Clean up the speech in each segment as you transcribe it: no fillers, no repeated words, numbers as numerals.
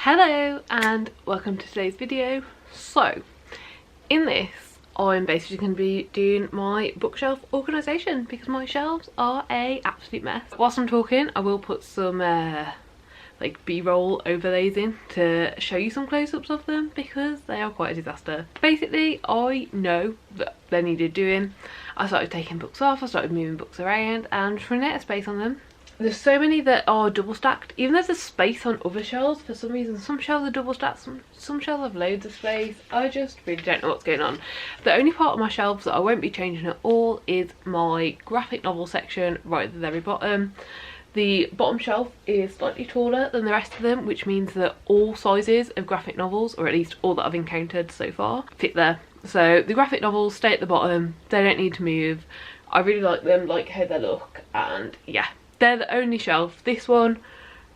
Hello and welcome to today's video. So in this I'm basically going to be doing my bookshelf organisation because my shelves are a absolute mess. Whilst I'm talking I will put some like b-roll overlays in to show you some close-ups of them because they are quite a disaster. Basically I know that they needed doing. I started taking books off, I started moving books around and trying to get a space on them. There's so many that are double stacked, even though there's space on other shelves. For some reason some shelves are double stacked, some shelves have loads of space. I just really don't know what's going on. The only part of my shelves that I won't be changing at all is my graphic novel section right at the very bottom. The bottom shelf is slightly taller than the rest of them, which means that all sizes of graphic novels, or at least all that I've encountered so far, fit there. So the graphic novels stay at the bottom, they don't need to move. I really like them, like how they look, and yeah. They're the only shelf. This one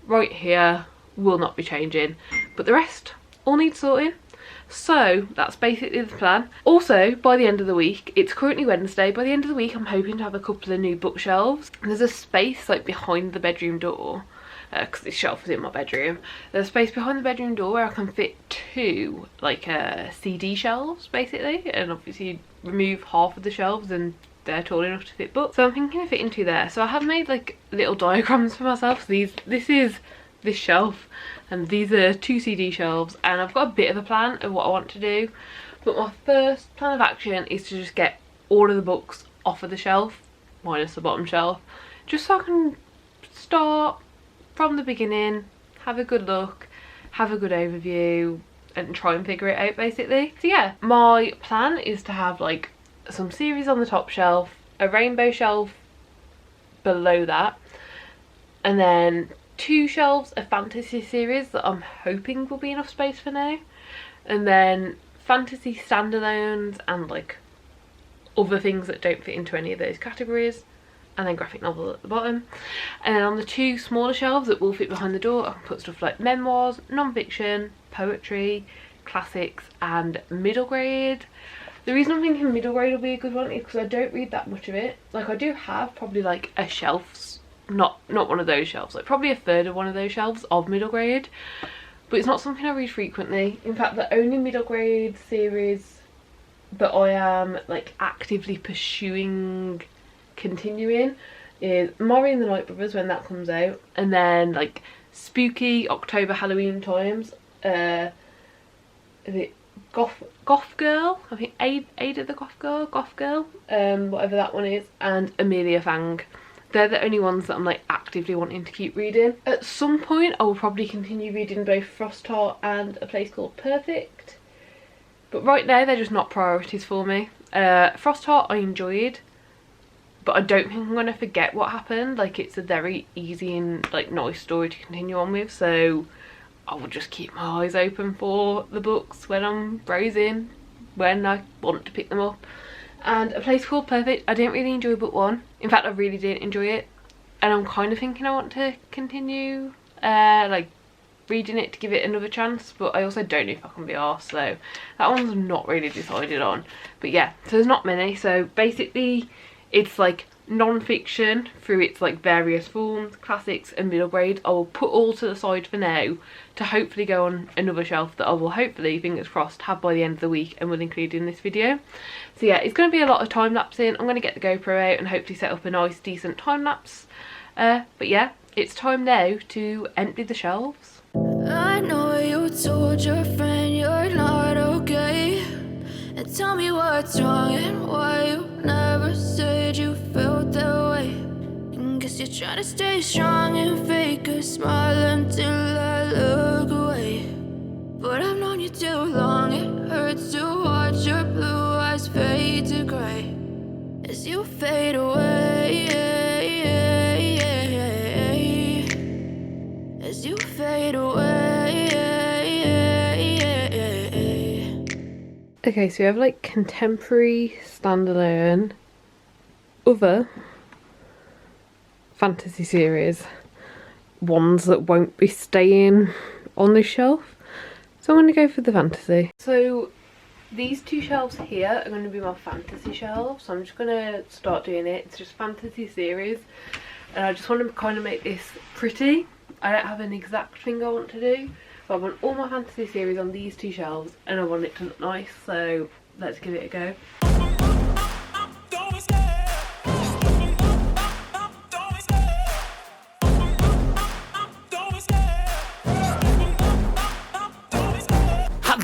right here will not be changing, but the rest all need sorting. So that's basically the plan. Also, by the end of the week, it's currently Wednesday, by the end of the week I'm hoping to have a couple of new bookshelves. There's a space like behind the bedroom door, because this shelf is in my bedroom. There's a space behind the bedroom door where I can fit two like CD shelves basically, and obviously remove half of the shelves and they're tall enough to fit books. So I'm thinking of fitting two there. So I have made like little diagrams for myself. This is this shelf and these are two CD shelves, and I've got a bit of a plan of what I want to do, but my first plan of action is to just get all of the books off of the shelf minus the bottom shelf, just so I can start from the beginning, have a good look, have a good overview and try and figure it out basically. So yeah, my plan is to have like some series on the top shelf, a rainbow shelf below that, and then two shelves of fantasy series that I'm hoping will be enough space for now, and then fantasy standalones and like other things that don't fit into any of those categories, and then graphic novel at the bottom. And then on the two smaller shelves that will fit behind the door I can put stuff like memoirs, non-fiction, poetry, classics and middle grade. The reason I'm thinking middle grade will be a good one is because I don't read that much of it. Like I do have probably like a shelf, not one of those shelves, like probably a third of one of those shelves of middle grade, but it's not something I read frequently. In fact, the only middle grade series that I am like actively pursuing continuing is Mari and the Night Brothers when that comes out, and then like spooky October Halloween times, is it Goth Girl? I think Ada the Goth Girl, whatever that one is, and Amelia Fang. They're the only ones that I'm like actively wanting to keep reading. At some point I will probably continue reading both Frost Heart and A Place Called Perfect, but right now they're just not priorities for me. Frost Heart I enjoyed, but I don't think I'm going to forget what happened. Like it's a very easy and like nice story to continue on with, so I will just keep my eyes open for the books when I'm browsing, when I want to pick them up. And A Place Called Perfect, I didn't really enjoy book one. In fact, I really didn't enjoy it, and I'm kind of thinking I want to continue like reading it to give it another chance, but I also don't know if I can be arsed, so that one's not really decided on. But yeah, so there's not many. So basically it's like non-fiction through its like various forms, classics and middle grade. I will put all to the side for now to hopefully go on another shelf that I will hopefully, fingers crossed, have by the end of the week and will include in this video. So yeah, it's going to be a lot of time lapsing. I'm going to get the GoPro out and hopefully set up a nice decent time lapse, but yeah, it's time now to empty the shelves. I know you told your friend you're not okay, and tell me what's wrong and why you never said you felt that way. And guess you're trying to stay strong and fake a smile until I look away. But I've known you too long, it hurts to watch your blue eyes fade to grey as you fade away, as you fade away. Okay, so we have like contemporary, standalone, other fantasy series, ones that won't be staying on this shelf. So I'm going to go for the fantasy. So these two shelves here are going to be my fantasy shelves. So I'm just going to start doing it. It's just fantasy series, and I just want to kind of make this pretty. I don't have an exact thing I want to do, But I want all my fantasy series on these two shelves and I want it to look nice, so let's give it a go.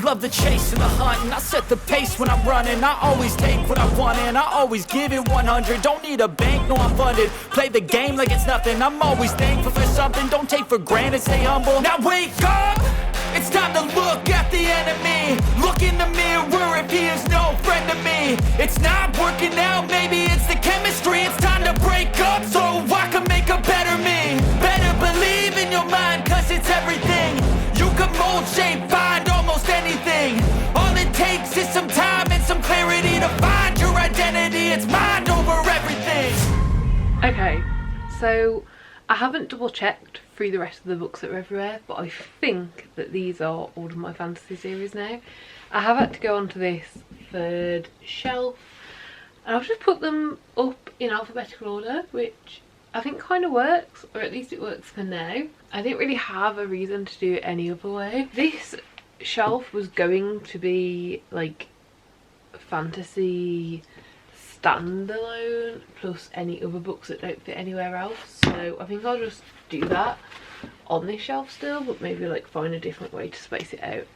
Love the chase and the hunt, and I set the pace when I'm running. I always take what I want and I always give it 100. Don't need a bank, no I'm funded. Play the game like it's nothing. I'm always thankful for something. Don't take for granted, stay humble. Now wake up, it's time to look at the enemy. Look in the mirror if he is no friend to me. It's not working out, maybe it's the chemistry. It's time to break up so I can make a better me. Better believe in your mind, cause it's everything. You can mold, shape, find almost anything. All it takes is some time and some clarity to find your identity. It's mind over everything. Okay, so I haven't double checked through the rest of the books that are everywhere, but I think that these are all of my fantasy series now. I have had to go onto this third shelf and I've just put them up in alphabetical order, which I think kind of works, or at least it works for now. I didn't really have a reason to do it any other way. This shelf was going to be like fantasy standalone plus any other books that don't fit anywhere else, so I think I'll just do that on this shelf still, but maybe like find a different way to space it out.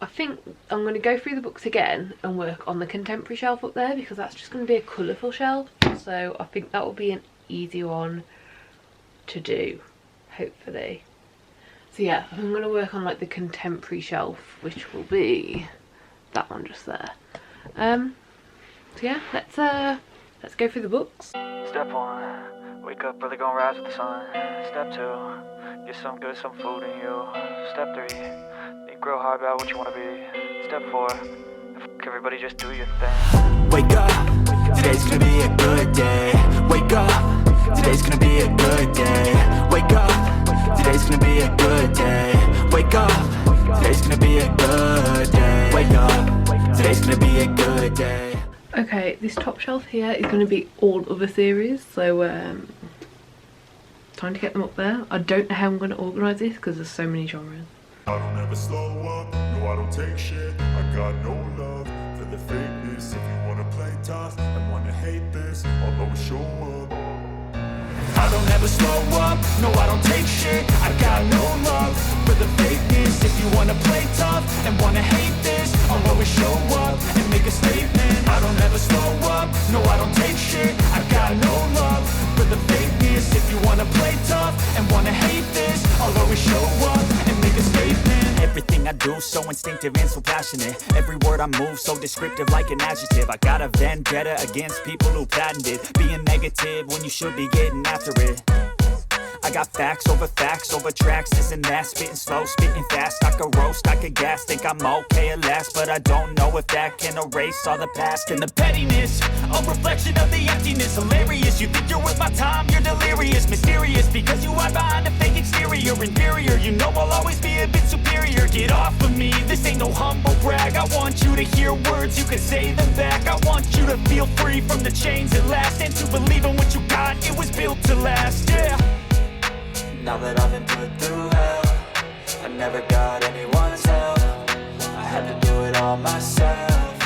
I think I'm going to go through the books again and work on the contemporary shelf up there, because that's just going to be a colourful shelf, so I think that will be an easy one to do, hopefully. So yeah, I'm going to work on like the contemporary shelf, which will be that one just there. So yeah, let's go through the books. Step 1, wake up early, gonna rise with the sun. Step 2, get some food in you. Step 3, think real hard about what you wanna be. Step 4, everybody just do your thing. Wake up, today's gonna be a good day. Wake up, today's gonna be a good day. Wake up, today's gonna be a good day. Wake up, today's gonna be a good day. Wake up, today's gonna be a good day. Okay, this top shelf here is going to be all other series, so time to get them up there. I don't know how I'm going to organise this because there's so many genres. I don't ever slow up, no I don't take shit. I got no love for the fakeness. If you wanna play tough and wanna hate this, I'll always show up. I don't ever slow up, no I don't take shit. I got no love for the fakeness. If you wanna play tough and wanna hate this, I'll always show up and make a statement. I don't ever slow up, no I don't take shit. I got no love for the fakeness. If you wanna play tough and wanna hate this, I'll always show up and make a statement. Everything I do so instinctive and so passionate. Every word I move so descriptive like an adjective. I got a vendetta against people who patented being negative when you should be getting after it. I got facts over tracks, this and that. Spitting slow, spitting fast. I could roast, I could gas. Think I'm okay at last, but I don't know if that can erase all the past. And the pettiness, a reflection of the emptiness. Hilarious, you think you're worth my time, you're delirious. Mysterious, because you hide behind a fake exterior. Inferior, you know I'll always be a bit superior. Get off of me, this ain't no humble brag. I want you to hear words, you can say them back. I want you to feel free from the chains at last, and to believe in what you got, it was built to last, yeah. Now that I've been put through hell, I never got anyone's help. I had to do it all myself.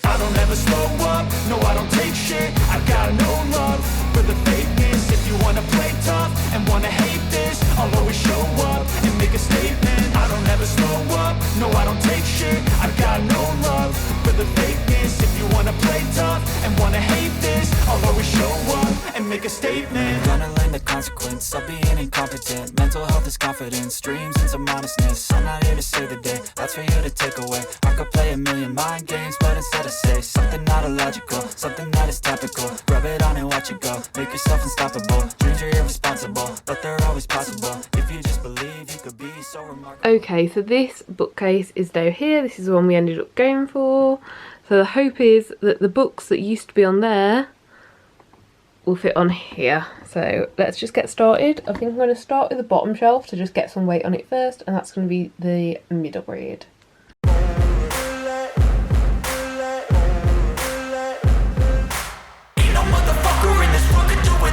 I don't ever slow up, no I don't take shit. I got no love for the fakeness. If you wanna play tough and wanna hate this, I'll always show up and make a statement. I don't ever slow up, no I don't take shit. I got no love for the fakeness. If you wanna play tough and wanna hate this, I'll always show up and make a statement. Gonna learn the consequence of being incompetent. Mental health is confidence, dreams and some honestness. I'm not here to save the day, that's for you to take away. I could play a million mind games, but instead I say something not illogical, something that is topical. Rub it on and watch it go, make yourself unstoppable. Dreams are irresponsible, but they're always possible. If you just believe, you could be so remarkable. Okay, so this bookcase is down here. This is the one we ended up going for. So the hope is that the books that used to be on there will fit on here. So let's just get started. I think I'm going to start with the bottom shelf to just get some weight on it first, and that's going to be the middle grade.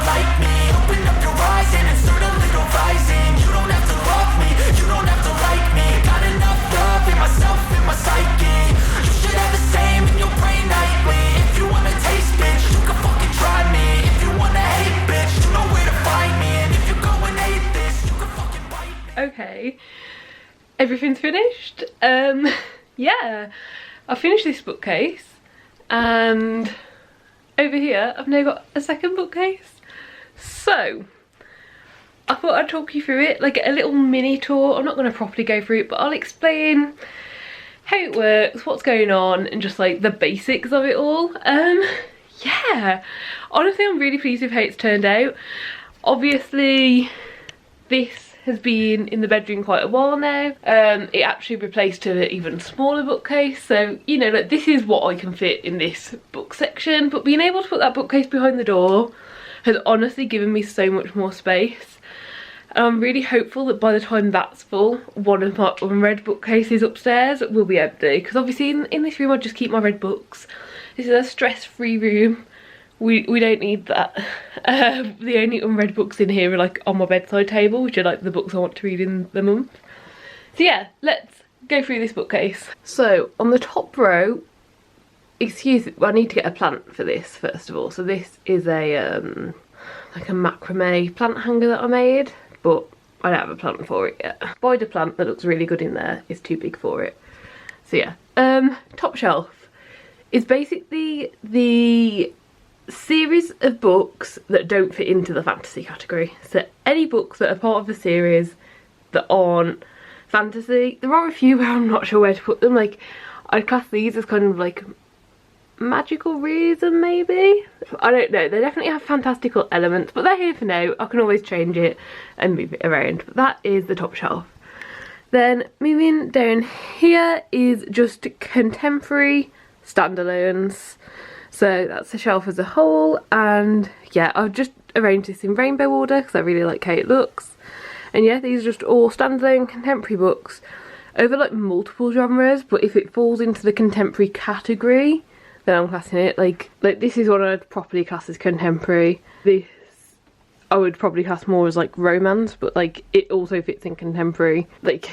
Like me, open up your eyes and insert a little rising. You don't have to love me, you Okay, everything's finished. Yeah, I finished this bookcase, and over here I've now got a second bookcase. So I thought I'd talk you through it, like a little mini tour. I'm not going to properly go through it, but I'll explain how it works, what's going on, and just like the basics of it all. Yeah, honestly I'm really pleased with how it's turned out. Obviously this has been in the bedroom quite a while now. It actually replaced an even smaller bookcase, so you know, like this is what I can fit in this book section, but being able to put that bookcase behind the door has honestly given me so much more space. And I'm really hopeful that by the time that's full, one of my unread bookcases upstairs will be empty, because obviously in this room I just keep my read books. This is a stress-free room. We don't need that. The only unread books in here are like on my bedside table, which are like the books I want to read in the month. So yeah, let's go through this bookcase. So on the top row, excuse me, I need to get a plant for this first of all. So this is a like a macrame plant hanger that I made, but I don't have a plant for it yet. I bought a plant that looks really good in there. It's too big for it. So yeah, top shelf is basically the series of books that don't fit into the fantasy category. So any books that are part of the series that aren't fantasy, there are a few where I'm not sure where to put them. Like I'd class these as kind of like magical realism maybe, I don't know. They definitely have fantastical elements, but they're here for now. I can always change it and move it around. But that is the top shelf. Then moving down here is just contemporary standalones. So that's the shelf as a whole, and yeah, I've just arranged this in rainbow order because I really like how it looks. And yeah, these are just all standalone contemporary books over like multiple genres, but if it falls into the contemporary category, then I'm classing it like this is what I'd properly class as contemporary. This I would probably class more as like romance, but like it also fits in contemporary. Like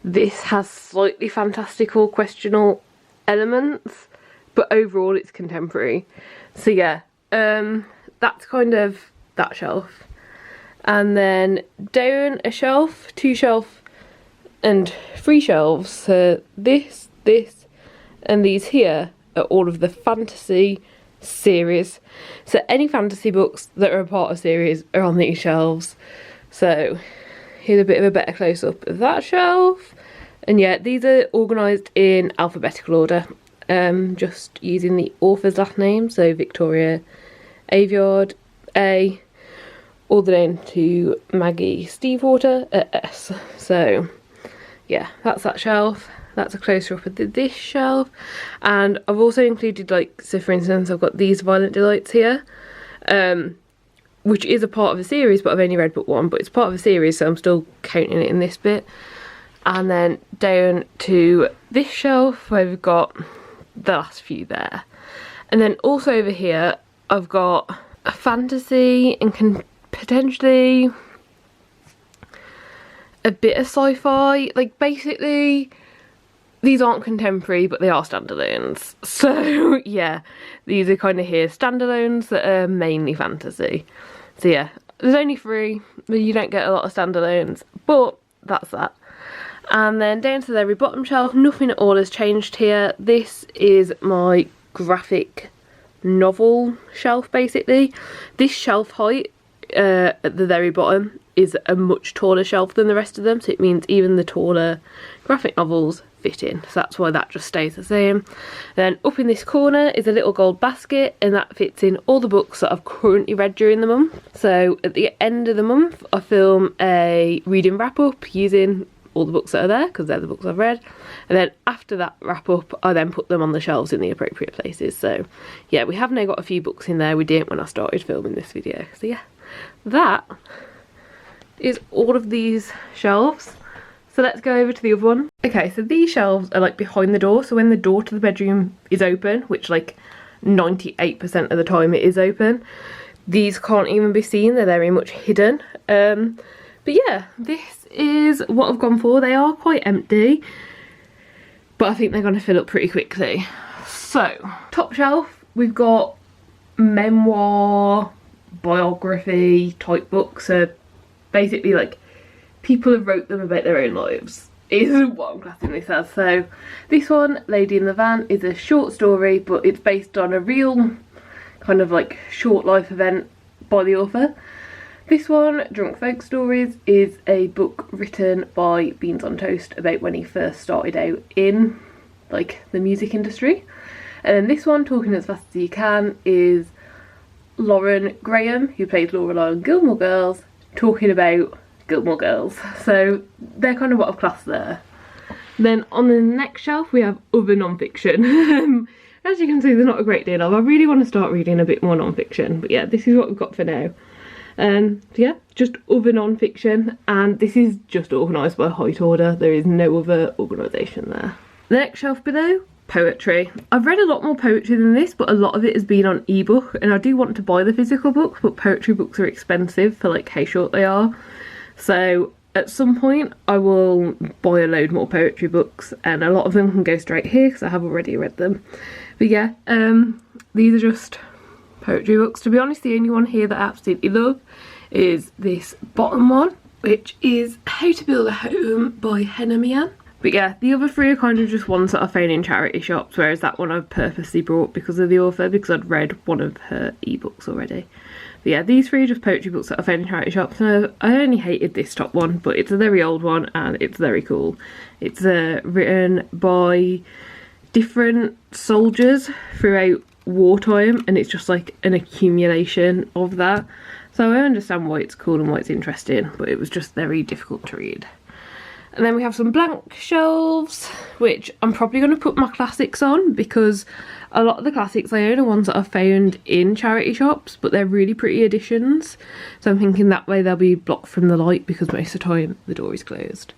this has slightly fantastical, questionable elements, but overall it's contemporary. So yeah, that's kind of that shelf. And then down a shelf, two shelf and three shelves. So this and these here are all of the fantasy series. So any fantasy books that are a part of series are on these shelves. So here's a bit of a better close-up of that shelf. And yeah, these are organised in alphabetical order. Just using the author's last name, so Victoria Aveyard, A, all the way down to Maggie Stevewater at S. So yeah, that's that shelf. That's a closer up of this shelf. And I've also included, like, so for instance I've got these Violent Delights here, which is a part of the series, but I've only read book one, but it's part of the series, so I'm still counting it in this bit. And then down to this shelf where we've got the last few there. And then also over here I've got a fantasy and potentially a bit of sci-fi. Like basically these aren't contemporary, but they are standalones. So yeah, these are kind of here standalones that are mainly fantasy. So yeah, there's only three, you don't get a lot of standalones, but that's that. And then down to the very bottom shelf, nothing at all has changed here. This is my graphic novel shelf basically. This shelf height at the very bottom is a much taller shelf than the rest of them, so it means even the taller graphic novels fit in, so that's why that just stays the same. Then up in this corner is a little gold basket, and that fits in all the books that I've currently read during the month. So at the end of the month I film a reading wrap up using all the books that are there, because they're the books I've read, and then after that wrap up I then put them on the shelves in the appropriate places. So yeah, we have now got a few books in there we didn't when I started filming this video. So yeah, that is all of these shelves. So let's go over to the other one. Okay, so these shelves are like behind the door, so when the door to the bedroom is open, which like 98% of the time it is open, these can't even be seen, they're very much hidden. But yeah, this is what I've gone for. They are quite empty, but I think they're going to fill up pretty quickly. So, top shelf, we've got memoir, biography type books. So basically like people have wrote them about their own lives, is what I'm classing this as. So this one, Lady in the Van, is a short story, but it's based on a real kind of like short life event by the author. This one, Drunk Folk Stories, is a book written by Beans on Toast about when he first started out in like the music industry. And then this one, Talking as Fast as You Can, is Lauren Graham, who plays Lorelai on Gilmore Girls, talking about Gilmore Girls. So they're kind of what I've classed there. Then on the next shelf we have other non-fiction. As you can see, there's not a great deal of. I really want to start reading a bit more non-fiction, but yeah, this is what we've got for now. So yeah, just other non-fiction, and this is just organised by height order. There is no other organisation there. The next shelf below, poetry. I've read a lot more poetry than this, but a lot of it has been on ebook, and I do want to buy the physical books, but poetry books are expensive for like how short they are. So at some point I will buy a load more poetry books, and a lot of them can go straight here because I have already read them. But yeah, these are just poetry books. To be honest, the only one here that I absolutely love is this bottom one, which is How to Build a Home by Henna Mian. But yeah, the other three are kind of just ones that I found in charity shops, whereas that one I've purposely brought because of the author, because I'd read one of her ebooks already. But yeah, these three are just poetry books that I found in charity shops, and I only hated this top one, but it's a very old one and it's very cool. It's written by different soldiers throughout wartime, and it's just like an accumulation of that. So I understand why it's cool and why it's interesting, but it was just very difficult to read. And then we have some blank shelves, which I'm probably going to put my classics on, because a lot of the classics I own are ones that I've found in charity shops, but they're really pretty editions. So I'm thinking that way they'll be blocked from the light, because most of the time the door is closed.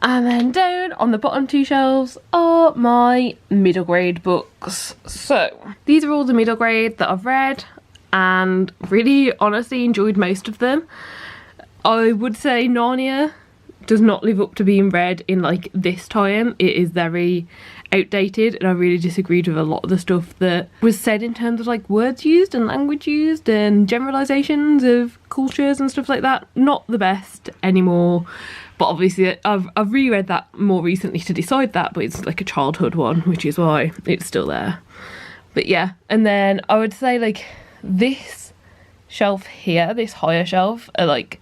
And then down on the bottom two shelves are my middle grade books. So these are all the middle grade that I've read, and really honestly enjoyed most of them. I would say Narnia does not live up to being read in like this time. It is very outdated, and I really disagreed with a lot of the stuff that was said in terms of like words used and language used and generalizations of cultures and stuff like that. Not the best anymore, but obviously I've reread that more recently to decide that, but it's like a childhood one, which is why it's still there. But yeah, and then I would say like this shelf here, this higher shelf, are like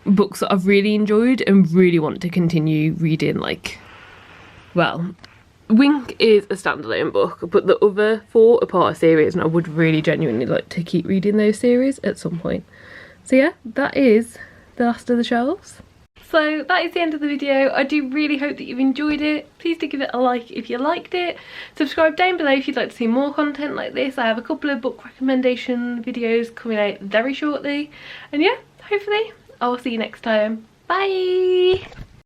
books that I've really enjoyed and really want to continue reading. Like, well, Wink is a standalone book, but the other four are part of series, and I would really genuinely like to keep reading those series at some point. So yeah, that is the last of the shelves. So that is the end of the video. I do really hope that you've enjoyed it. Please do give it a like if you liked it. Subscribe down below if you'd like to see more content like this. I have a couple of book recommendation videos coming out very shortly. And yeah, hopefully I will see you next time. Bye!